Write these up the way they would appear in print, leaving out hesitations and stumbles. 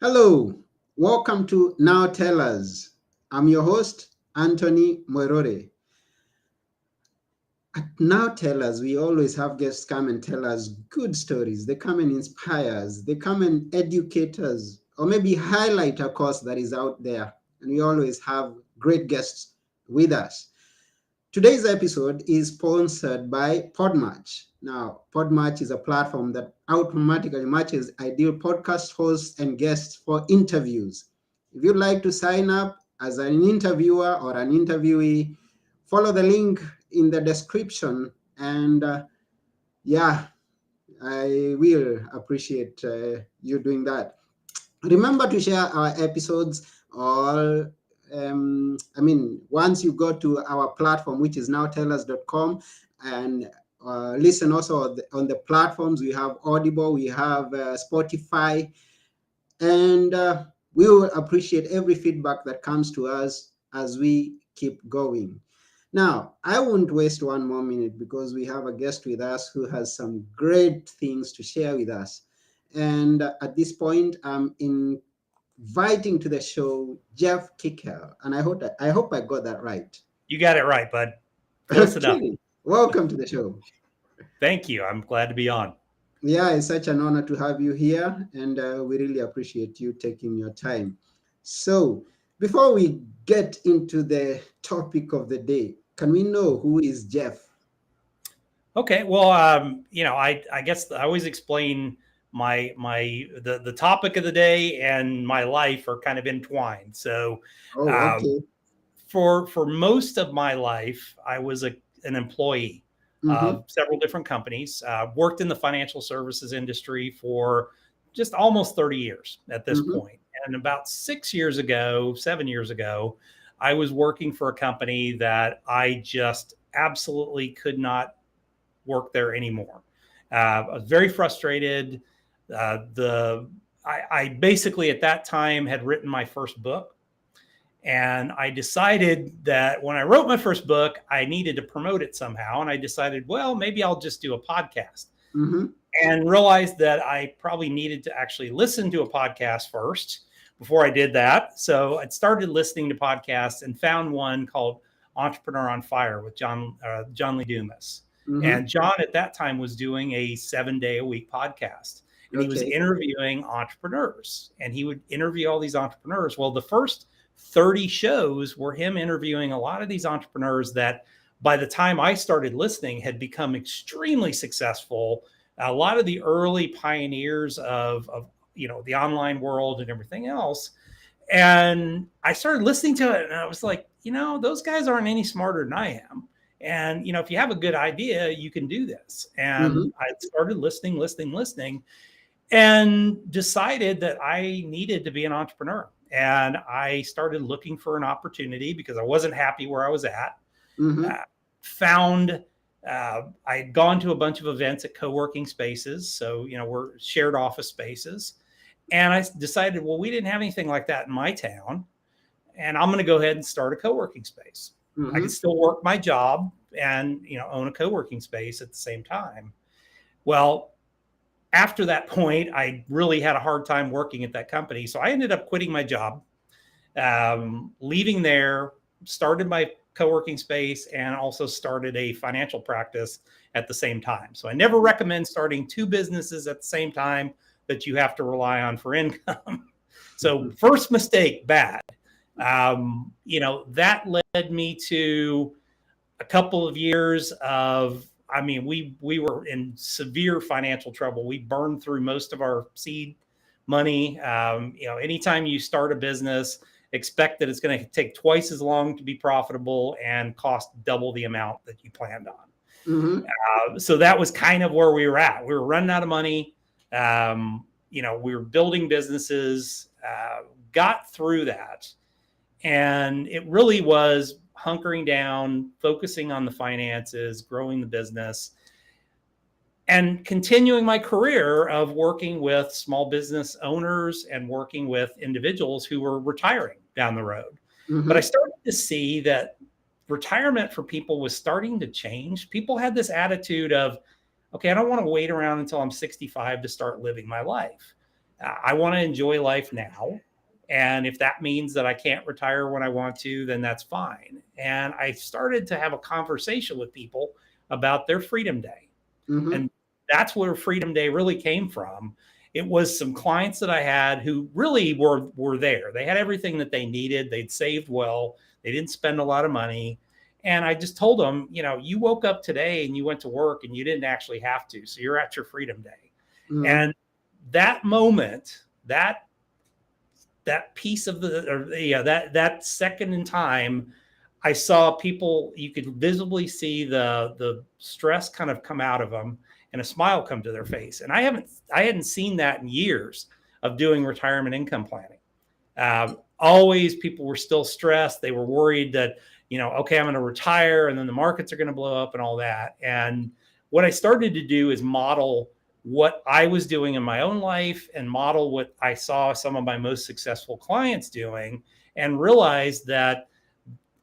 Hello, welcome to Now Tell Us. I'm your host, Anthony Moirore. At Now Tell Us, we always have guests come and tell us good stories. They come and inspire us. They come and educate us, or maybe highlight a cause that is out there. And we always have great guests with us. Today's episode is sponsored by Podmatch. Now, Podmatch is a platform that automatically matches ideal podcast hosts and guests for interviews. If you'd like to sign up as an interviewer or an interviewee, follow the link in the description. And yeah, I will appreciate you doing that. Remember to share our episodes or once you go to our platform, which is nowtellus.com, and listen also on the platforms. We have Audible, we have Spotify, and we will appreciate every feedback that comes to us as we keep going. Now, I won't waste one more minute because we have a guest with us who has some great things to share with us. And at this point, I'm inviting to the show Jeff Kikel, and I hope I got that right. You got it right, bud. Close enough. Welcome to the show. Thank you. I'm glad to be on. Yeah, it's such an honor to have you here, and we really appreciate you taking your time. So, before we get into the topic of the day, can we know who is Jeff? Okay. Well, I guess I always explain the topic of the day and my life are kind of entwined. So, Okay. For most of my life, I was an employee of several different companies. Worked in the financial services industry for just almost 30 years at this point. And about 7 years ago, I was working for a company that I just absolutely could not work there anymore. I was very frustrated. I basically at that time had written my first book. And I decided that when I wrote my first book, I needed to promote it somehow. And I decided, well, maybe I'll just do a podcast. And realized that I probably needed to actually listen to a podcast first before I did that. So I started listening to podcasts and found one called Entrepreneur on Fire with John Lee Dumas. And John at that time was doing a 7-day-a-week podcast. And he was interviewing entrepreneurs. And he would interview all these entrepreneurs. Well, the first 30 shows were him interviewing a lot of these entrepreneurs that by the time I started listening had become extremely successful. A lot of the early pioneers of the online world and everything else. And I started listening to it and I was like, those guys aren't any smarter than I am. And, if you have a good idea, you can do this. And I started listening, and decided that I needed to be an entrepreneur. And I started looking for an opportunity because I wasn't happy where I was at. I had gone to a bunch of events at co-working spaces. So, we're shared office spaces. And I decided, well, we didn't have anything like that in my town. And I'm going to go ahead and start a co-working space. I could still work my job and, own a co-working space at the same time. Well, after that point, I really had a hard time working at that company. So I ended up quitting my job, leaving there, started my co-working space, and also started a financial practice at the same time. So I never recommend starting two businesses at the same time that you have to rely on for income. So first mistake, bad. That led me to a couple of years of, we were in severe financial trouble. We burned through most of our seed money. Anytime you start a business, expect that it's going to take twice as long to be profitable and cost double the amount that you planned on. So that was kind of where we were at. We were running out of money. We were building businesses, got through that. And it really was hunkering down, focusing on the finances, growing the business, and continuing my career of working with small business owners and working with individuals who were retiring down the road. But I started to see that retirement for people was starting to change. People had this attitude of, okay, I don't want to wait around until I'm 65 to start living my life. I want to enjoy life now. And if that means that I can't retire when I want to, then that's fine. And I started to have a conversation with people about their Freedom Day. Mm-hmm. And that's where Freedom Day really came from. It was some clients that I had who really were there. They had everything that they needed. They'd saved well. They didn't spend a lot of money. And I just told them, you woke up today and you went to work and you didn't actually have to. So you're at your Freedom Day. Mm-hmm. And that moment, that piece of that second in time, I saw people, you could visibly see the stress kind of come out of them and a smile come to their face. And I hadn't seen that in years of doing retirement income planning. Always people were still stressed. They were worried that, okay, I'm going to retire and then the markets are going to blow up and all that. And what I started to do is model what I was doing in my own life and model what I saw some of my most successful clients doing, and realized that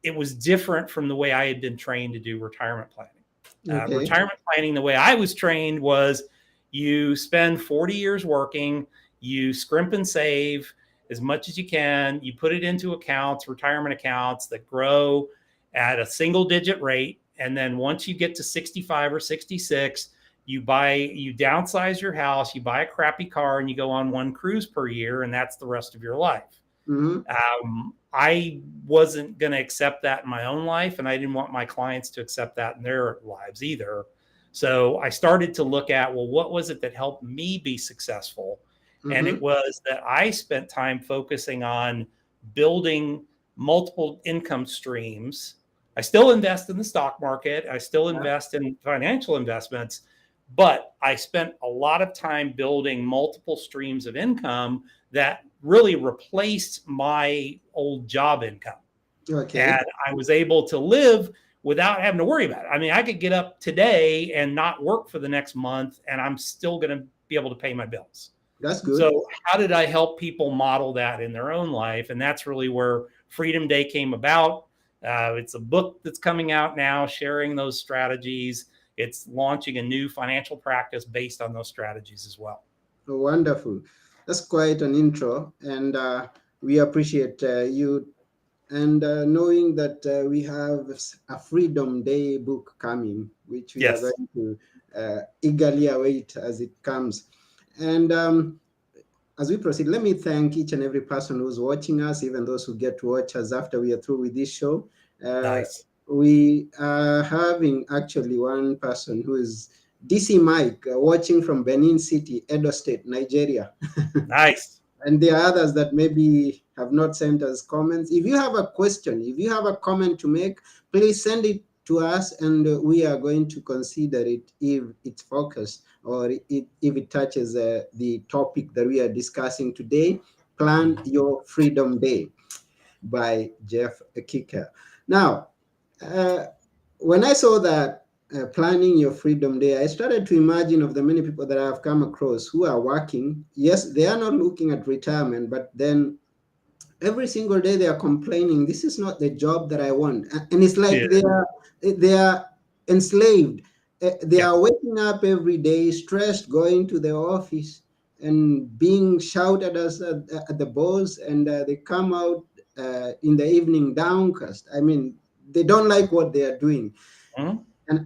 it was different from the way I had been trained to do retirement planning. Okay. Retirement planning, the way I was trained, was you spend 40 years working, you scrimp and save as much as you can, you put it into accounts, retirement accounts that grow at a single digit rate. And then once you get to 65 or 66, you downsize your house, you buy a crappy car, and you go on one cruise per year, and that's the rest of your life. Mm-hmm. I wasn't going to accept that in my own life, and I didn't want my clients to accept that in their lives either. So I started to look at, well, what was it that helped me be successful? Mm-hmm. And it was that I spent time focusing on building multiple income streams. I still invest in the stock market. I still invest in financial investments, but I spent a lot of time building multiple streams of income that really replaced my old job income. Okay. And I was able to live without having to worry about it. I mean, I could get up today and not work for the next month, and I'm still going to be able to pay my bills. That's good. So how did I help people model that in their own life? And that's really where Freedom Day came about. It's a book that's coming out now, sharing those strategies. It's launching a new financial practice based on those strategies as well. Oh, wonderful. That's quite an intro. And we appreciate you. And knowing that we have a Freedom Day book coming, which we are going to eagerly await as it comes. And as we proceed, let me thank each and every person who's watching us, even those who get to watch us after we are through with this show. Nice. We are having actually one person who is DC Mike, watching from Benin City, Edo State, Nigeria. Nice. And there are others that maybe have not sent us comments. If you have a question, if you have a comment to make, please send it to us, and we are going to consider it if it's focused or if it touches the topic that we are discussing today. Plan Your Freedom Day by Jeff Kikel. Now, when I saw that planning your Freedom Day, I started to imagine of the many people that I have come across who are working. Yes, they are not looking at retirement, but then every single day they are complaining, this is not the job that I want. And it's like they are enslaved. They are waking up every day, stressed, going to the office and being shouted at the boss, and they come out in the evening downcast. I mean, they don't like what they are doing. Mm-hmm.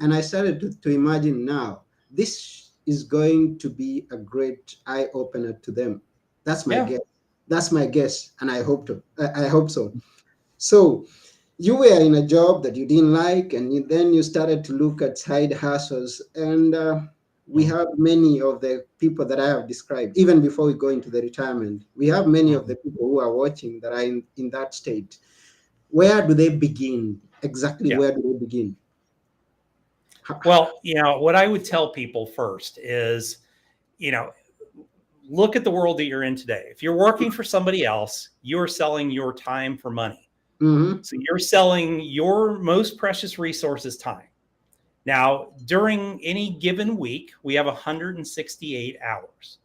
And I started to imagine now, this is going to be a great eye-opener to them. That's my guess. That's my guess, and I hope so. So you were in a job that you didn't like, and then you started to look at side hustles. And we have many of the people that I have described, even before we go into the retirement. We have many of the people who are watching that are in that state. Where do they begin? Exactly, where do they begin? Well, what I would tell people first is, look at the world that you're in today. If you're working for somebody else, you're selling your time for money. Mm-hmm. So you're selling your most precious resource is time. Now, during any given week, we have 168 hours.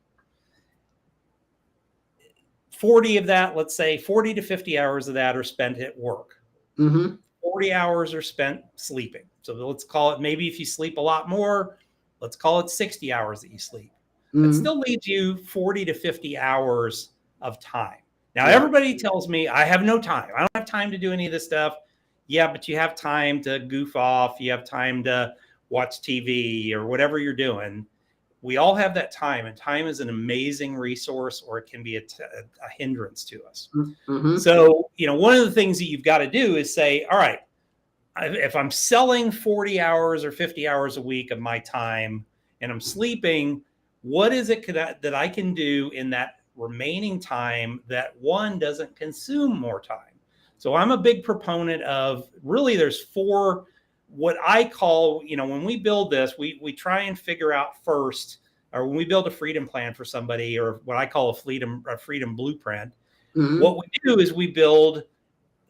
40 of that, let's say 40 to 50 hours of that are spent at work. Mm-hmm. 40 hours are spent sleeping. So let's call it, maybe if you sleep a lot more, let's call it 60 hours that you sleep. It Mm. still leaves you 40 to 50 hours of time. Now, Yeah. everybody tells me I have no time. I don't have time to do any of this stuff. Yeah, but you have time to goof off. You have time to watch TV or whatever you're doing. We all have that time, and time is an amazing resource, or it can be a hindrance to us. Mm-hmm. So, one of the things that you've got to do is say, all right, if I'm selling 40 hours or 50 hours a week of my time and I'm sleeping, what is it that I can do in that remaining time that one doesn't consume more time? So I'm a big proponent of, really, there's 4, what I call, when we build this, we try and figure out first, or when we build a freedom plan for somebody, or what I call a freedom blueprint, Mm-hmm. what we do is we build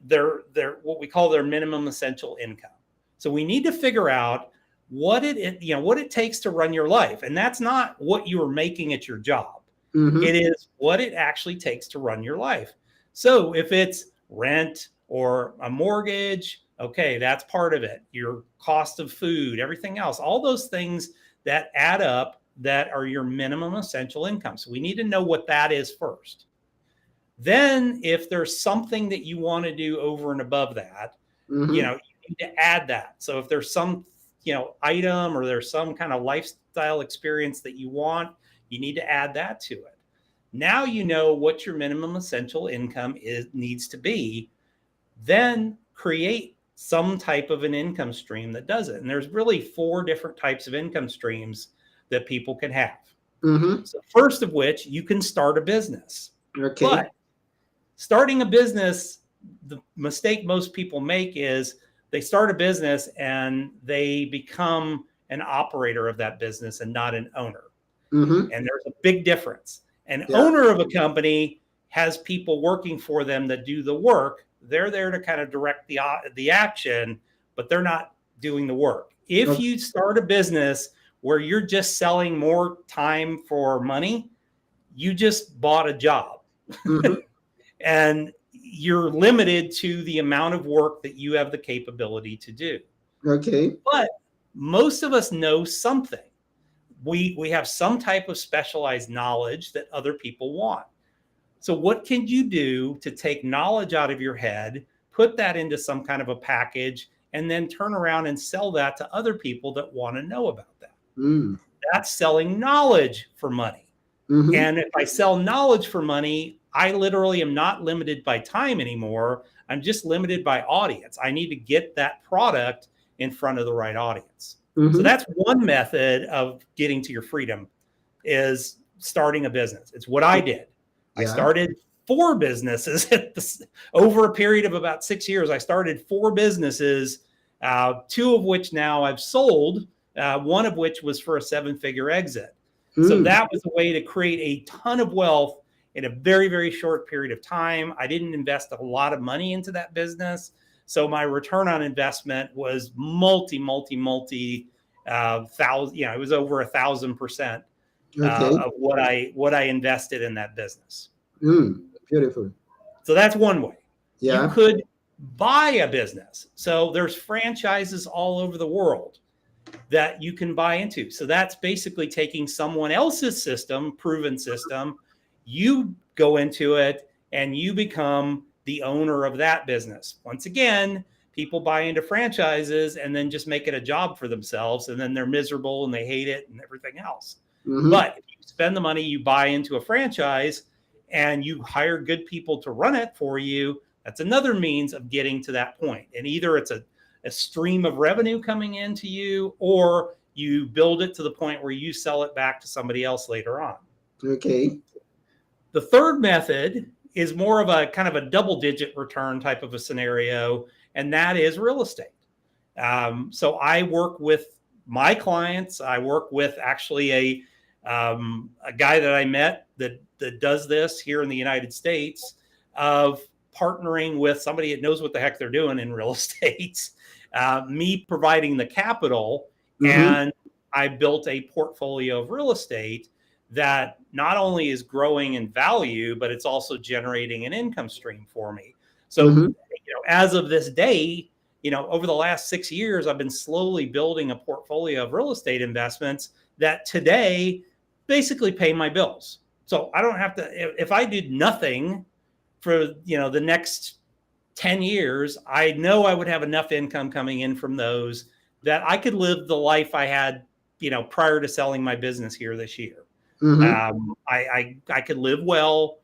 their what we call their minimum essential income. So we need to figure out what it takes to run your life. And that's not what you are making at your job. Mm-hmm. It is what it actually takes to run your life. So if it's rent or a mortgage, okay, that's part of it. Your cost of food, everything else, all those things that add up that are your minimum essential income. So we need to know what that is first. Then if there's something that you want to do over and above that, Mm-hmm. you need to add that. So if there's some, item, or there's some kind of lifestyle experience that you want, you need to add that to it. Now you know what your minimum essential income needs to be. Then create some type of an income stream that does it. And there's really 4 different types of income streams that people can have. Mm-hmm. So first of which, you can start a business. Okay. But starting a business, the mistake most people make is they start a business and they become an operator of that business and not an owner. Mm-hmm. And there's a big difference. An Yeah. owner of a company has people working for them that do the work. They're there to kind of direct the action, but they're not doing the work. If Okay. you start a business where you're just selling more time for money, you just bought a job. Mm-hmm. And you're limited to the amount of work that you have the capability to do. Okay. But most of us know something. We have some type of specialized knowledge that other people want. So what can you do to take knowledge out of your head, put that into some kind of a package, and then turn around and sell that to other people that want to know about that? Mm. That's selling knowledge for money. Mm-hmm. And if I sell knowledge for money, I literally am not limited by time anymore. I'm just limited by audience. I need to get that product in front of the right audience. Mm-hmm. So that's one method of getting to your freedom, is starting a business. It's what I did. Yeah. I started 4 businesses over a period of about 6 years. I started 4 businesses, 2 of which now I've sold, one of which was for a 7-figure exit. So that was a way to create a ton of wealth in a very, very short period of time. I didn't invest a lot of money into that business. So my return on investment was multi thousand, it was over 1,000% Okay. of what I invested in that business. Beautiful. So that's one way. Yeah. You could buy a business. So there's franchises all over the world that you can buy into. So that's basically taking someone else's system, proven system, you go into it and you become the owner of that business. Once again, people buy into franchises and then just make it a job for themselves, and then they're miserable and they hate it and everything else. Mm-hmm. But if you spend the money, you buy into a franchise and you hire good people to run it for you, that's another means of getting to that point. And either it's a stream of revenue coming into you, or you build it to the point where you sell it back to somebody else later on. Okay. The third method is more of a kind of a double-digit return type of a scenario, and that is real estate. So I work with my clients. I work with actually a guy that I met that does this here in the United States, of partnering with somebody that knows what the heck they're doing in real estate, me providing the capital, and I built a portfolio of real estate that not only is growing in value, but it's also generating an income stream for me. So, as of this day, over the last 6 years, I've been slowly building a portfolio of real estate investments that today basically pay my bills. So I don't have to, if I did nothing for, the next 10 years, I know I would have enough income coming in from those that I could live the life I had, prior to selling my business here this year. I could live well.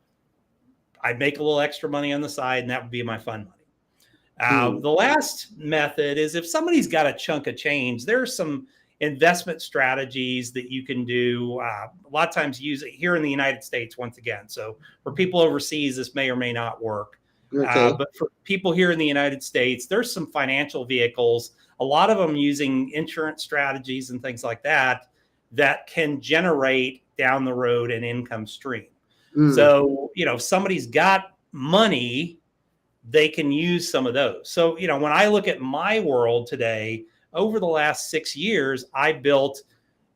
I'd make a little extra money on the side, and that would be my fun money. The last method is if somebody's got a chunk of change, there's some investment strategies that you can do. A lot of times use it here in the United States, once again. So for people overseas, this may or may not work. But for people here in the United States, there's some financial vehicles, a lot of them using insurance strategies and things like that, that can generate down the road an income stream. So, if somebody's got money, they can use some of those. So, when I look at my world today, over the last 6 years, I built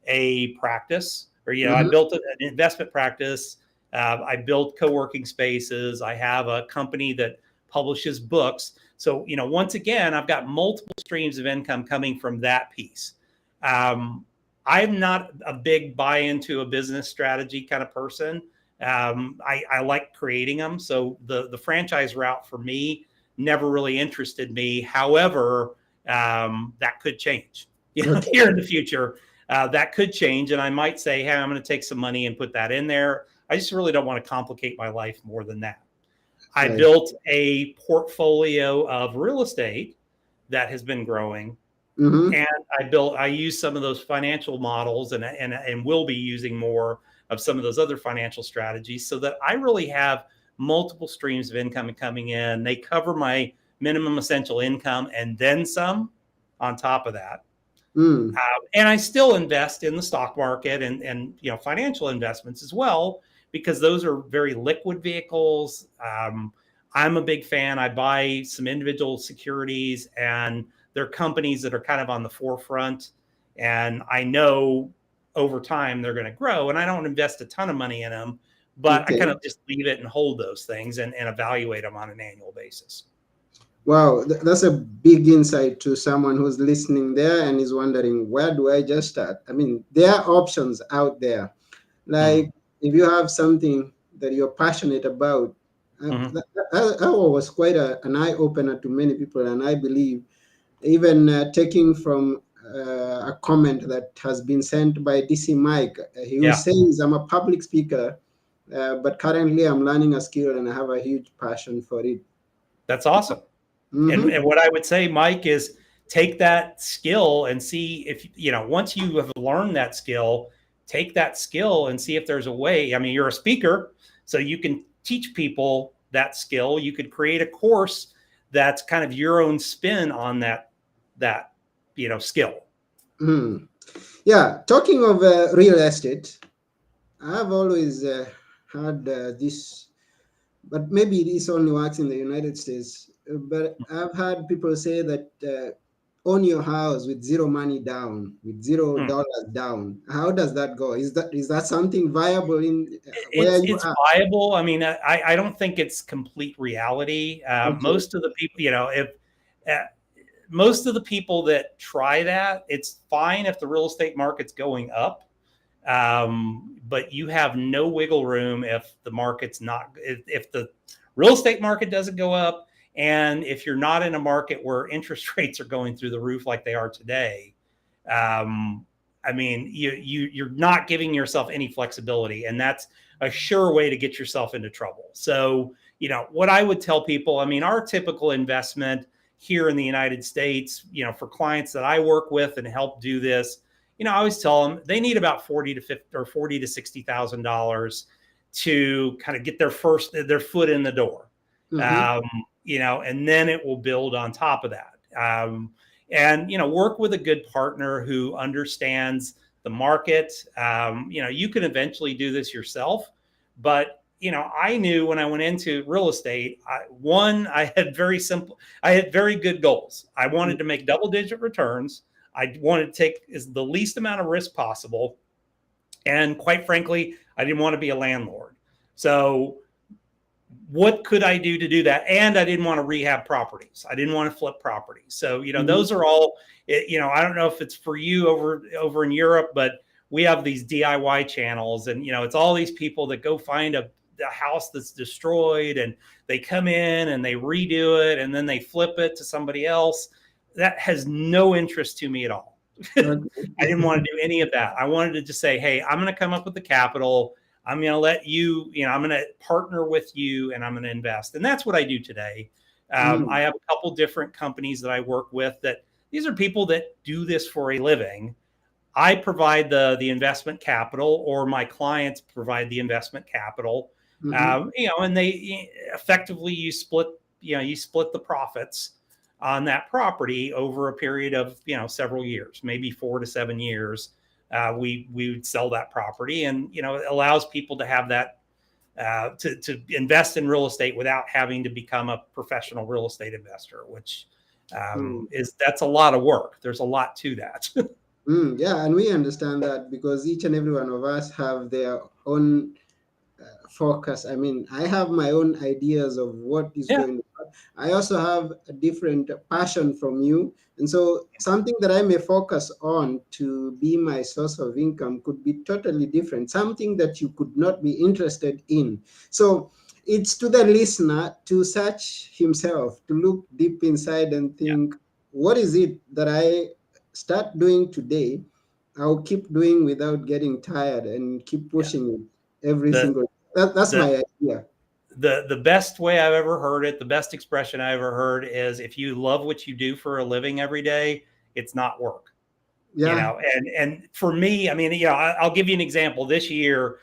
a practice, or, I built an investment practice. I built co-working spaces. I have a company that publishes books. So, once again, I've got multiple streams of income coming from that piece. I'm not a big buy into a business strategy kind of person. I like creating them. So the franchise route for me never really interested me. However, that could change, here in the future. That could change. And I might say, hey, I'm going to take some money and put that in there. I just really don't want to complicate my life more than that. I built a portfolio of real estate that has been growing. And I use some of those financial models and will be using more of some of those other financial strategies, so that I really have multiple streams of income coming in. They cover my minimum essential income and then some on top of that. And I still invest in the stock market and financial investments as well, because those are very liquid vehicles. I'm a big fan. I buy some individual securities, and they're companies that are kind of on the forefront. And I know over time they're going to grow, and I don't invest a ton of money in them, but I kind of just leave it and hold those things and evaluate them on an annual basis. Wow, that's a big insight to someone who's listening there and is wondering, where do I just start? I mean, there are options out there. Like if you have something that you're passionate about, that was quite an eye-opener to many people. And I believe even taking from a comment that has been sent by DC Mike, he says, I'm a public speaker, but currently I'm learning a skill and I have a huge passion for it. That's awesome. And what I would say, Mike, is take that skill and see if, once you have learned that skill, take that skill and see if there's a way. I mean, you're a speaker, so you can teach people that skill. You could create a course that's kind of your own spin on that skill. Yeah. Talking of real estate, I've always had this, but maybe this only works in the United States. But I've had people say that own your house with zero money down, with $0 down. How does that go? Is that something viable in where you it's are? viable. I mean, I don't think it's complete reality. Most of the people, most of the people that try that, it's fine if the real estate market's going up, but you have no wiggle room if the market's not. If the real estate market doesn't go up, and if you're not in a market where interest rates are going through the roof like they are today, I mean, you're not giving yourself any flexibility, and that's a sure way to get yourself into trouble. So, what I would tell people, I mean, our typical investment here in the United States, for clients that I work with and help do this, I always tell them they need about $40,000 to $60,000 to kind of get their foot in the door. And then it will build on top of that. And work with a good partner who understands the market. You can eventually do this yourself, but I knew when I went into real estate, I had very good goals. I wanted to make double-digit returns. I wanted to take the least amount of risk possible. And quite frankly, I didn't want to be a landlord. So what could I do to do that? And I didn't want to rehab properties. I didn't want to flip properties. So, those are all, I don't know if it's for you over in Europe, but we have these DIY channels, and it's all these people that go find a house that's destroyed, and they come in and they redo it, and then they flip it to somebody else. That has no interest to me at all. I didn't want to do any of that. I wanted to just say, hey, I'm going to come up with the capital. I'm going to let you, I'm going to partner with you, and I'm going to invest. And that's what I do today. I have a couple different companies that I work with that these are people that do this for a living. I provide the investment capital, or my clients provide the investment capital. And they effectively, you split the profits on that property over a period of, several years, maybe 4 to 7 years. We would sell that property, and, it allows people to have that, to invest in real estate without having to become a professional real estate investor, which that's a lot of work. There's a lot to that. Yeah, and we understand that because each and every one of us have their own focus. I mean, I have my own ideas of what is going on. I also have a different passion from you. And so something that I may focus on to be my source of income could be totally different, something that you could not be interested in. So it's to the listener to search himself, to look deep inside and think, what is it that I start doing today? I'll keep doing without getting tired, and keep pushing it every single day. That's my idea. The best way I've ever heard it, the best expression I ever heard is, if you love what you do for a living every day, it's not work. And for me, I mean, I'll give you an example. This year,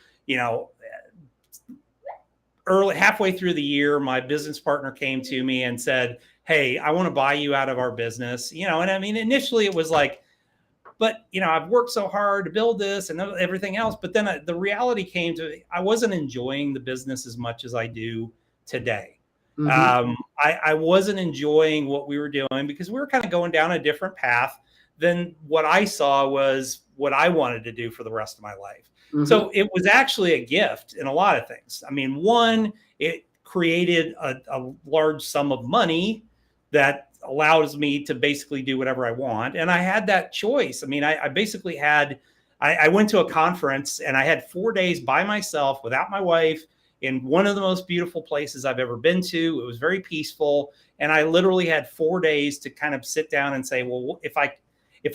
halfway through the year, my business partner came to me and said, hey, I want to buy you out of our business. And I mean, initially it was like, but, I've worked so hard to build this and everything else. But then the reality came to, I wasn't enjoying the business as much as I do today. I wasn't enjoying what we were doing because we were kind of going down a different path than what I saw was what I wanted to do for the rest of my life. So it was actually a gift in a lot of things. I mean, one, it created a large sum of money that allows me to basically do whatever I want. And I had that choice. I mean, I basically had, I went to a conference and I had 4 days by myself without my wife in one of the most beautiful places I've ever been to. It was very peaceful. And I literally had 4 days to kind of sit down and say, well, if I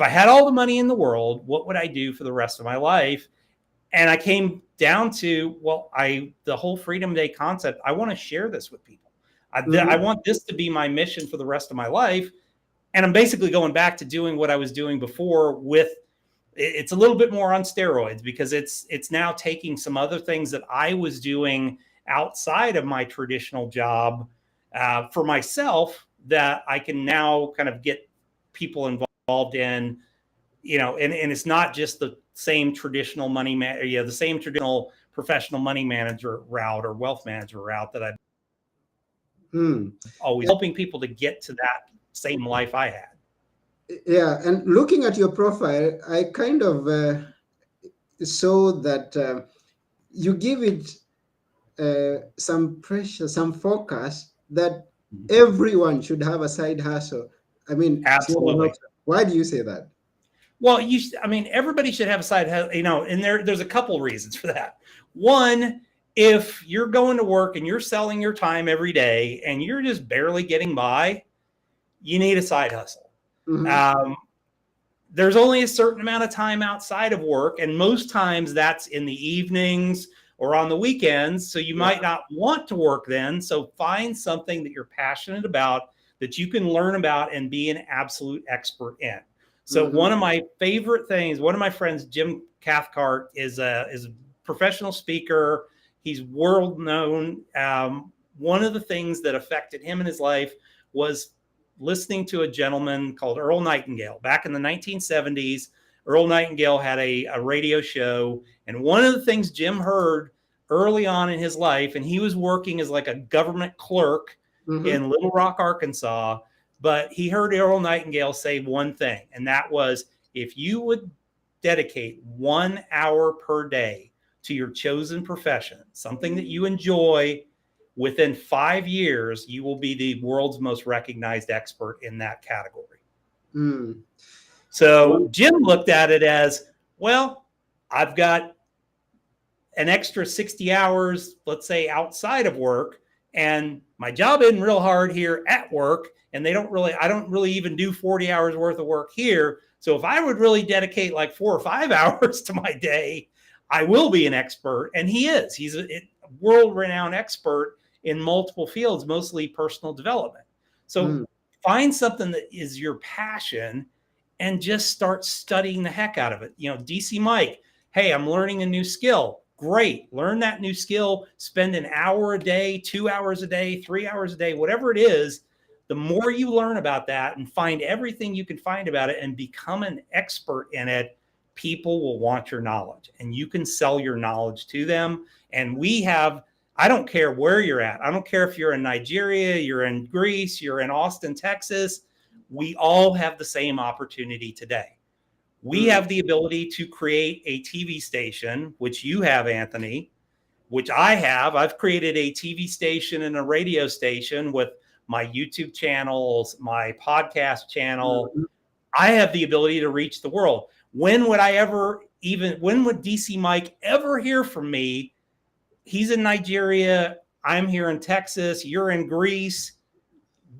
had all the money in the world, what would I do for the rest of my life? And I came down to, the whole Freedom Day concept, I want to share this with people. I want this to be my mission for the rest of my life. And I'm basically going back to doing what I was doing before it's a little bit more on steroids, because it's now taking some other things that I was doing outside of my traditional job for myself that I can now kind of get people involved in, and it's not just the same traditional the same traditional professional money manager route or wealth manager route that I've always helping people to get to that same life I had. Yeah, and looking at your profile, I kind of saw that you give it some pressure, some focus that everyone should have a side hustle. I mean, absolutely. Why do you say that? Well, everybody should have a side hustle, and there's a couple reasons for that. One, if you're going to work and you're selling your time every day and you're just barely getting by, you need a side hustle. There's only a certain amount of time outside of work, and most times that's in the evenings or on the weekends. So you might not want to work then. So find something that you're passionate about, that you can learn about and be an absolute expert in. So one of my favorite things, one of my friends, Jim Cathcart, is a professional speaker. He's world known. One of the things that affected him in his life was listening to a gentleman called Earl Nightingale. Back in the 1970s, Earl Nightingale had a radio show. And one of the things Jim heard early on in his life, and he was working as like a government clerk in Little Rock, Arkansas, but he heard Earl Nightingale say one thing, and that was, if you would dedicate 1 hour per day to your chosen profession, something that you enjoy, within 5 years, you will be the world's most recognized expert in that category. So Jim looked at it as, well, I've got an extra 60 hours, let's say outside of work, and my job isn't real hard here at work. And I don't really even do 40 hours worth of work here. So if I would really dedicate like 4 or 5 hours to my day, I will be an expert. And he is. He's a world-renowned expert in multiple fields, mostly personal development. So find something that is your passion and just start studying the heck out of it. DC Mike, hey, I'm learning a new skill. Great. Learn that new skill. Spend an hour a day, 2 hours a day, 3 hours a day, whatever it is. The more you learn about that and find everything you can find about it and become an expert in it, people will want your knowledge and you can sell your knowledge to them. And I don't care where you're at. I don't care if you're in Nigeria, you're in Greece, you're in Austin, Texas. We all have the same opportunity today. We have the ability to create a TV station, which you have, Anthony, which I have. I've created a TV station and a radio station with my YouTube channels, my podcast channel. I have the ability to reach the world. When would DC Mike ever hear from me? He's in Nigeria. I'm here in Texas. You're in Greece.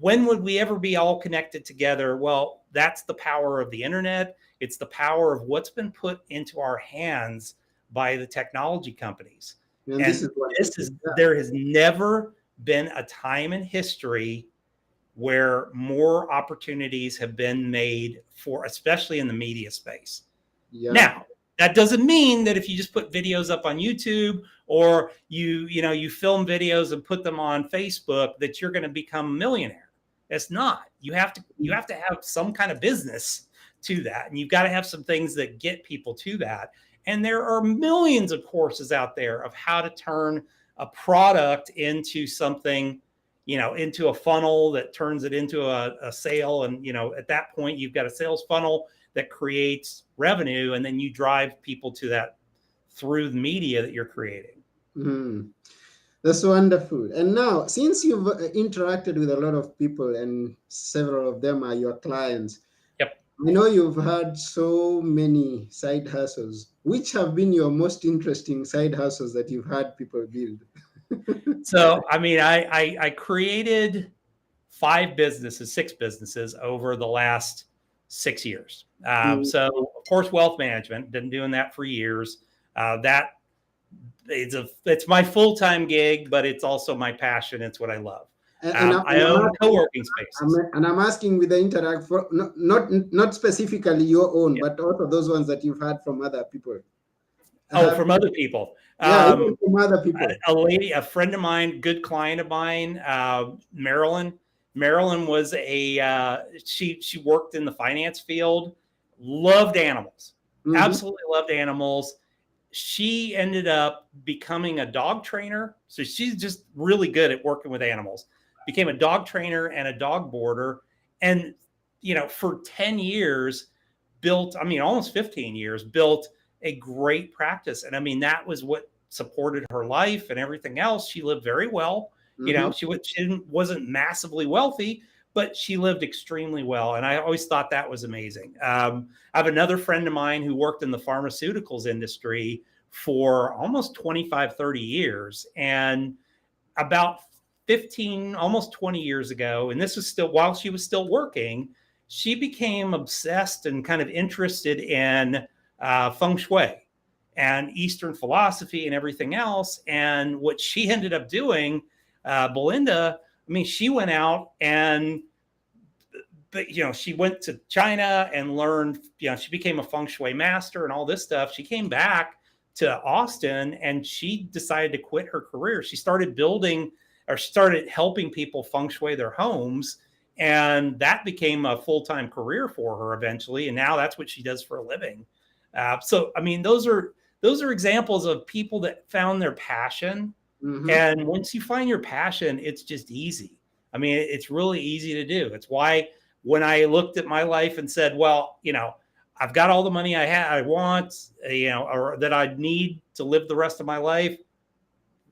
When would we ever be all connected together? Well, that's the power of the internet. It's the power of what's been put into our hands by the technology companies. And there has never been a time in history where more opportunities have been made for, especially in the media space. Yeah. Now, that doesn't mean that if you just put videos up on YouTube or you film videos and put them on Facebook that you're going to become a millionaire. It's not. You have to have some kind of business to that, and you've got to have some things that get people to that. And there are millions of courses out there of how to turn a product into something, into a funnel that turns it into a sale. And, at that point, you've got a sales funnel that creates revenue, and then you drive people to that through the media that you're creating. That's wonderful. And now, since you've interacted with a lot of people and several of them are your clients, I know you've had so many side hustles. Which have been your most interesting side hustles that you've had people build? So, I created 6 businesses over the last 6 years. So, of course, wealth management, been doing that for years. It's my full-time gig, but it's also my passion. It's what I love. I own co-working spaces. And I'm asking with the interact for not specifically your own, but also those ones that you've had from other people. From other people. From other people. A friend of mine, good client of mine, Marilyn. Marilyn was she worked in the finance field, loved animals, absolutely loved animals. She ended up becoming a dog trainer. So she's just really good at working with animals. Became a dog trainer and a dog boarder. And, for 10 years, almost 15 years, built a great practice. And that was what supported her life and everything else. She lived very well. She wasn't massively wealthy, but she lived extremely well. And I always thought that was amazing. I have another friend of mine who worked in the pharmaceuticals industry for almost 25, 30 years. And about 15, almost 20 years ago, and this was still while she was still working, she became obsessed and kind of interested in feng shui and Eastern philosophy and everything else. And what she ended up doing, Belinda, she went out and, she went to China and learned, she became a feng shui master and all this stuff. She came back to Austin and she decided to quit her career. She started helping people feng shui their homes. And that became a full-time career for her eventually. And now that's what she does for a living. Those are examples of people that found their passion. And once you find your passion, it's just easy. It's really easy to do. It's why when I looked at my life and said, well, I've got all the money I want, or that I need to live the rest of my life,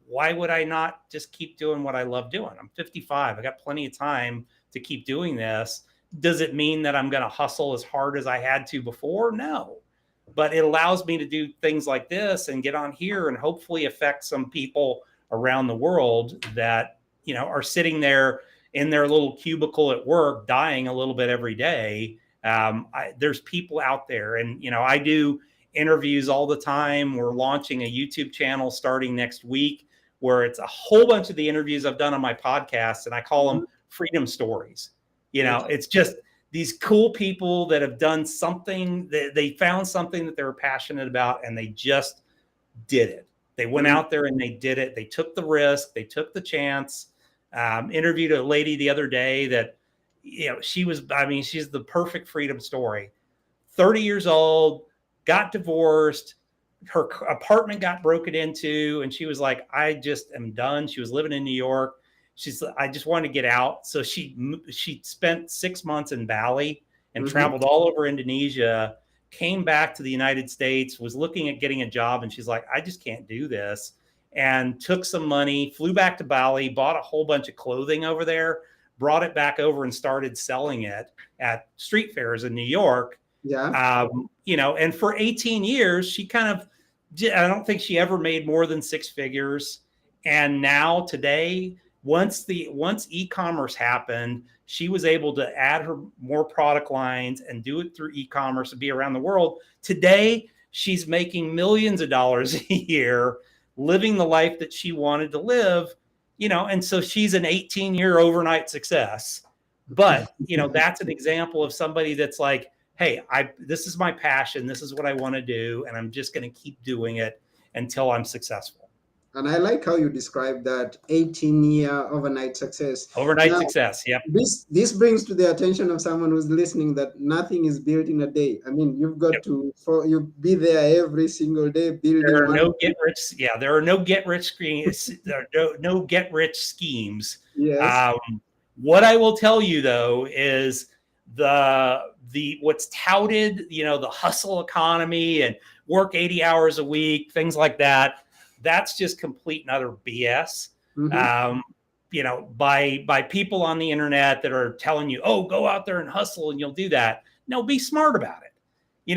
why would I not just keep doing what I love doing? I'm 55. I got plenty of time to keep doing this. Does it mean that I'm going to hustle as hard as I had to before? No. but it allows me to do things like this and get on here and hopefully affect some people around the world that, are sitting there in their little cubicle at work, dying a little bit every day. There's people out there, and, I do interviews all the time. We're launching a YouTube channel starting next week where it's a whole bunch of the interviews I've done on my podcast, and I call them freedom stories. It's just these cool people that have done something, that they found something that they were passionate about, and they just did it. They went out there and they did it. They took the risk. They took the chance. Interviewed a lady the other day that, she's the perfect freedom story. 30 years old, got divorced. Her apartment got broken into, and she was like, I just am done. She was living in New York. I just wanted to get out. So she spent 6 months in Bali and traveled all over Indonesia, came back to the United States, was looking at getting a job. And she's like, I just can't do this. And took some money, flew back to Bali, bought a whole bunch of clothing over there, brought it back over and started selling it at street fairs in New York. Yeah. And for 18 years, she I don't think she ever made more than six figures. And now today, once e-commerce happened, she was able to add her more product lines and do it through e-commerce and be around the world. Today, she's making millions of dollars a year, living the life that she wanted to live, and so she's an 18-year overnight success. But, that's an example of somebody that's like, hey, this is my passion. This is what I want to do. And I'm just going to keep doing it until I'm successful. And I like how you describe that 18-year overnight success. Overnight success, yep. This brings to the attention of someone who's listening that nothing is built in a day. I mean, you've got you be there every single day building. There are no get rich schemes. There are no get rich schemes. Yes. What I will tell you though is the what's touted, the hustle economy and work 80 hours a week, things like that. That's just complete and utter BS. By people on the internet that are telling you, oh, go out there and hustle and you'll do that. No, be smart about it.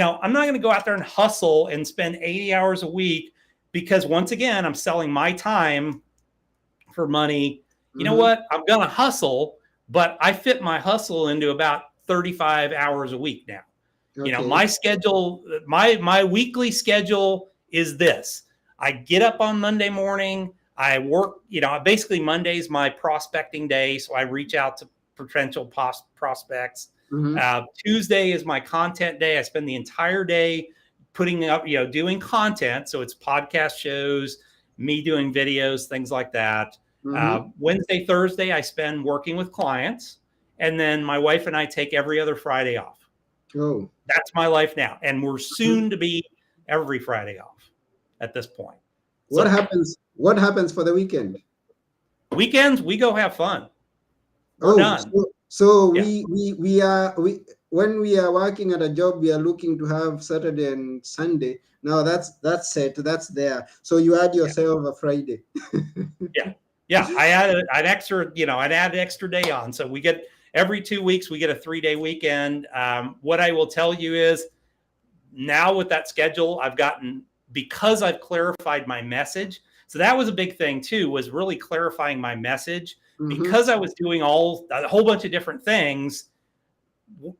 I'm not going to go out there and hustle and spend 80 hours a week because once again, I'm selling my time for money. You know what? I'm going to hustle, but I fit my hustle into about 35 hours a week now. Okay. My schedule, my weekly schedule is this. I get up on Monday morning. I work, basically Monday's my prospecting day. So I reach out to potential prospects. Tuesday is my content day. I spend the entire day putting up, doing content. So it's podcast shows, me doing videos, things like that. Wednesday, Thursday, I spend working with clients. And then my wife and I take every other Friday off. Oh, that's my life now. And we're soon to be every Friday off at this point. What happens for the weekend? Weekends, we go have fun. We're done. When we are working at a job, we are looking to have Saturday and Sunday. Now that's set. That's there. So you add yourself a Friday. Yeah. I add an extra, I'd add an extra day on. So we get every 2 weeks, we get a 3-day weekend. What I will tell you is now with that schedule, because I've clarified my message. So that was a big thing too, was really clarifying my message. Because I was doing a whole bunch of different things,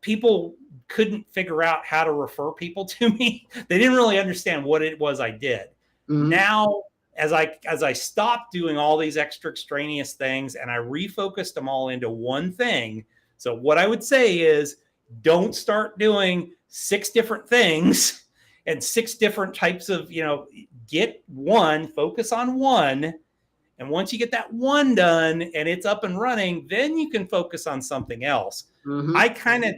people couldn't figure out how to refer people to me. They didn't really understand what it was I did. Now, as I stopped doing all these extraneous things and I refocused them all into one thing. So what I would say is don't start doing 6 different things and 6 different types of, get one, focus on one. And once you get that one done and it's up and running, then you can focus on something else. I kind of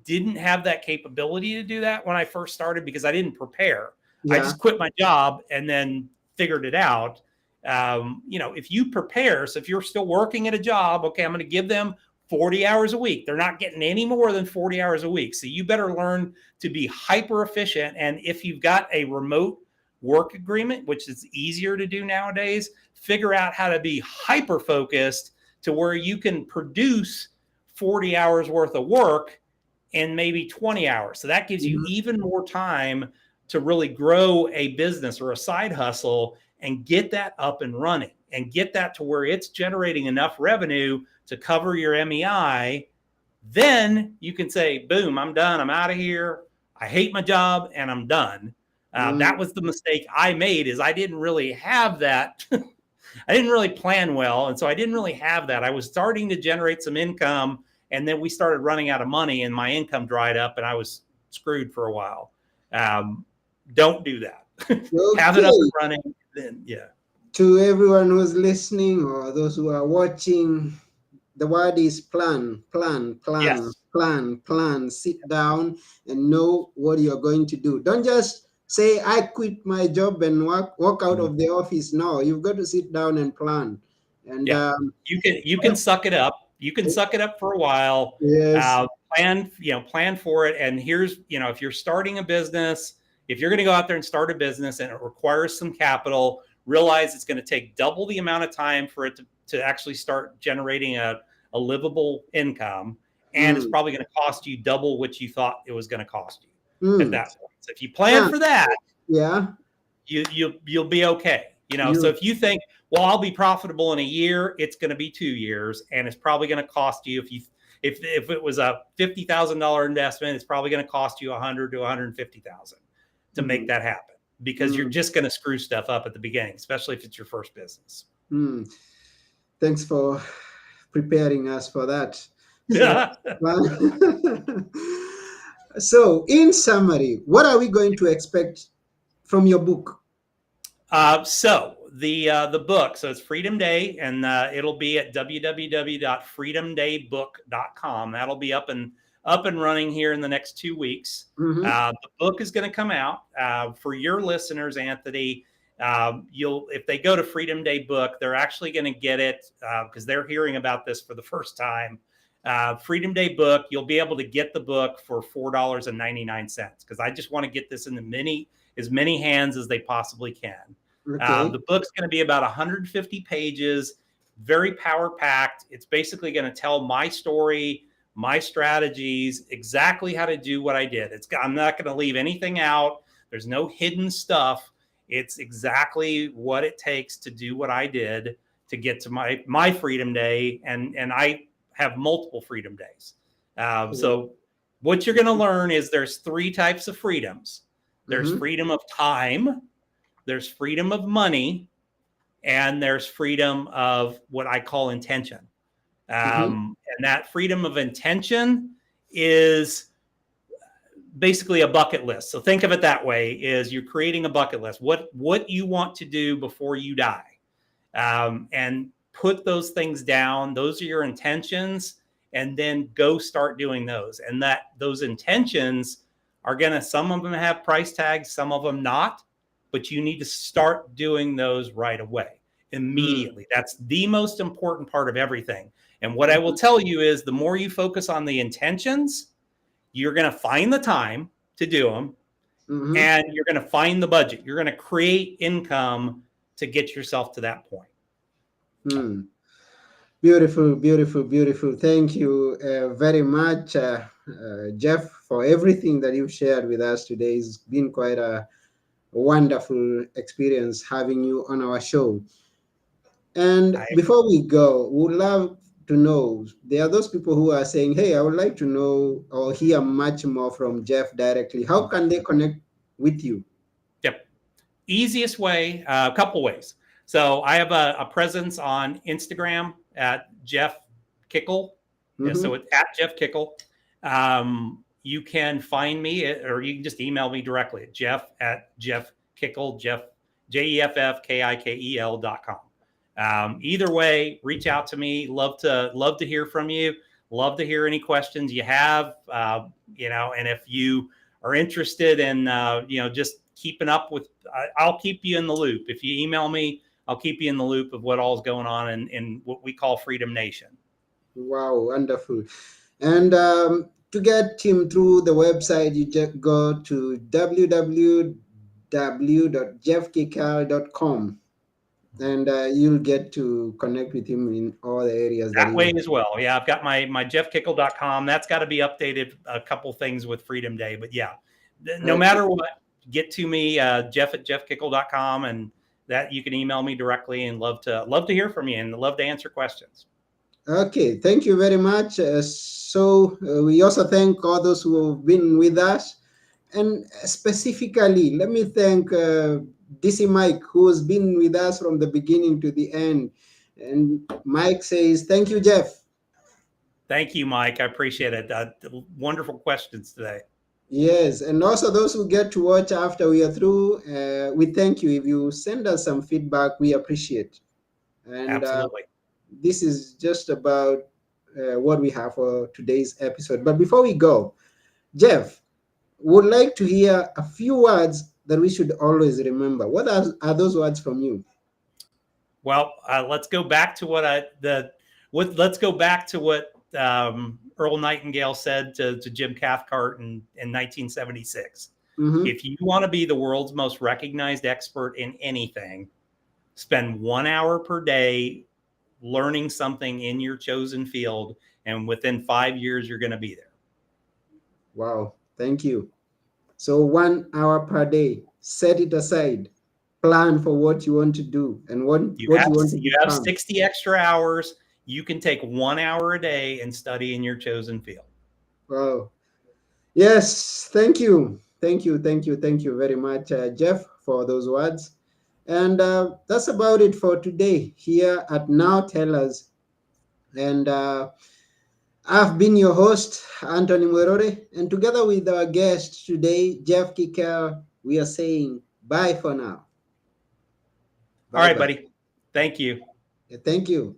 didn't have that capability to do that when I first started because I didn't prepare. I just quit my job and then figured it out. If you prepare, so if you're still working at a job, okay, I'm going to give them 40 hours a week. They're not getting any more than 40 hours a week. So you better learn to be hyper efficient. And if you've got a remote work agreement, which is easier to do nowadays, figure out how to be hyper focused to where you can produce 40 hours worth of work in maybe 20 hours. So that gives you even more time to really grow a business or a side hustle and get that up and running and get that to where it's generating enough revenue to cover your MEI, then you can say, boom, I'm done. I'm out of here. I hate my job and I'm done. That was the mistake I made, is I didn't really have that. I didn't really plan well. And so I didn't really have that. I was starting to generate some income, and then we started running out of money and my income dried up and I was screwed for a while. Don't do that. Have it up and running. Then, yeah. To everyone who's listening or those who are watching, the word is plan, plan, plan, Yes. plan, plan. Sit down and know what you're going to do. Don't just say, I quit my job and walk out of the office. No, you've got to sit down and plan. And you can suck it up. You can suck it up for a while. Yes. Plan for it. And here's, if you're starting a business, if you're going to go out there and start a business and it requires some capital, realize it's going to take double the amount of time for it to actually start generating a livable income. And it's probably going to cost you double what you thought it was going to cost you at that point. So if you plan for that, you'll be okay. So if you think, well, I'll be profitable in a year, it's going to be 2 years, and it's probably going to cost you, if it was a $50,000 investment, it's probably going to cost you $100,000 to $150,000 to make that happen, because you're just going to screw stuff up at the beginning, especially if it's your first business. Thanks for preparing us for that. So in summary, what are we going to expect from your book? So the book, so it's Freedom Day, and it'll be at www.freedomdaybook.com. That'll be up and running here in the next 2 weeks. The book is going to come out for your listeners, Anthony. If they go to Freedom Day Book, they're actually going to get it because they're hearing about this for the first time. Freedom Day Book, you'll be able to get the book for $4.99 because I just want to get this in as many hands as they possibly can. The book's going to be about 150 pages, very power packed. It's basically going to tell my story, my strategies, exactly how to do what I did. I'm not going to leave anything out. There's no hidden stuff. It's exactly what it takes to do what I did to get to my Freedom Day. And I have multiple Freedom Days. So what you're going to learn is there's 3 types of freedoms. There's freedom of time, there's freedom of money, and there's freedom of what I call intention. And that freedom of intention is basically a bucket list. So think of it that way, is you're creating a bucket list. What you want to do before you die. And put those things down. Those are your intentions, and then go start doing those. And those intentions are some of them have price tags, some of them not, but you need to start doing those right away, immediately. That's the most important part of everything. And what I will tell you is the more you focus on the intentions, you're going to find the time to do them, and you're going to find the budget. You're going to create income to get yourself to that point. Beautiful, beautiful, beautiful. Thank you very much, Jeff, for everything that you've shared with us today. It's been quite a wonderful experience having you on our show. And before we go, we would love to know, there are those people who are saying, hey, I would like to know or hear much more from Jeff directly. How can they connect with you? Yep. Easiest way, a couple ways. So I have a presence on Instagram at Jeff Kikel. So it's at Jeff Kikel. You can find me, or you can just email me directly at Jeff@JeffKikel, JEFFKIKEL.com. Either way, reach out to me. Love to hear from you. Love to hear any questions you have. And if you are interested in, just keeping up with, I'll keep you in the loop. If you email me, I'll keep you in the loop of what all is going on in what we call Freedom Nation. Wow, wonderful. And to get him through the website, you just go to www.jeffkikel.com, and you'll get to connect with him in all the areas. That way as well. Yeah, I've got my jeffkikel.com. That's got to be updated a couple things with Freedom Day. But yeah, no matter what, get to me, jeff@jeffkikel.com, and that you can email me directly, and love to hear from you and love to answer questions. Okay, thank you very much. We also thank all those who have been with us. And specifically, let me thank DC Mike, who has been with us from the beginning to the end. And Mike says, thank you, Jeff. Thank you, Mike. I appreciate it. Wonderful questions today. Yes, and also those who get to watch after we are through, we thank you. If you send us some feedback, we appreciate. And absolutely. This is just about what we have for today's episode. But before we go, Jeff would like to hear a few words that we should always remember. What are those words from you? Well, let's go back to what Earl Nightingale said to Jim Cathcart in 1976. Mm-hmm. If you want to be the world's most recognized expert in anything, spend 1 hour per day learning something in your chosen field, and within 5 years, you're going to be there. Wow. Thank you. So 1 hour per day, set it aside, plan for what you want to do and what you want to You have 60 extra hours. You can take 1 hour a day and study in your chosen field. Wow. Yes. Thank you. Thank you very much, Jeff, for those words. And that's about it for today here at Now Tell Us. And I've been your host, Anthony Mwerore, and together with our guest today, Jeff Kikel, we are saying bye for now. All right, buddy. Thank you. Thank you.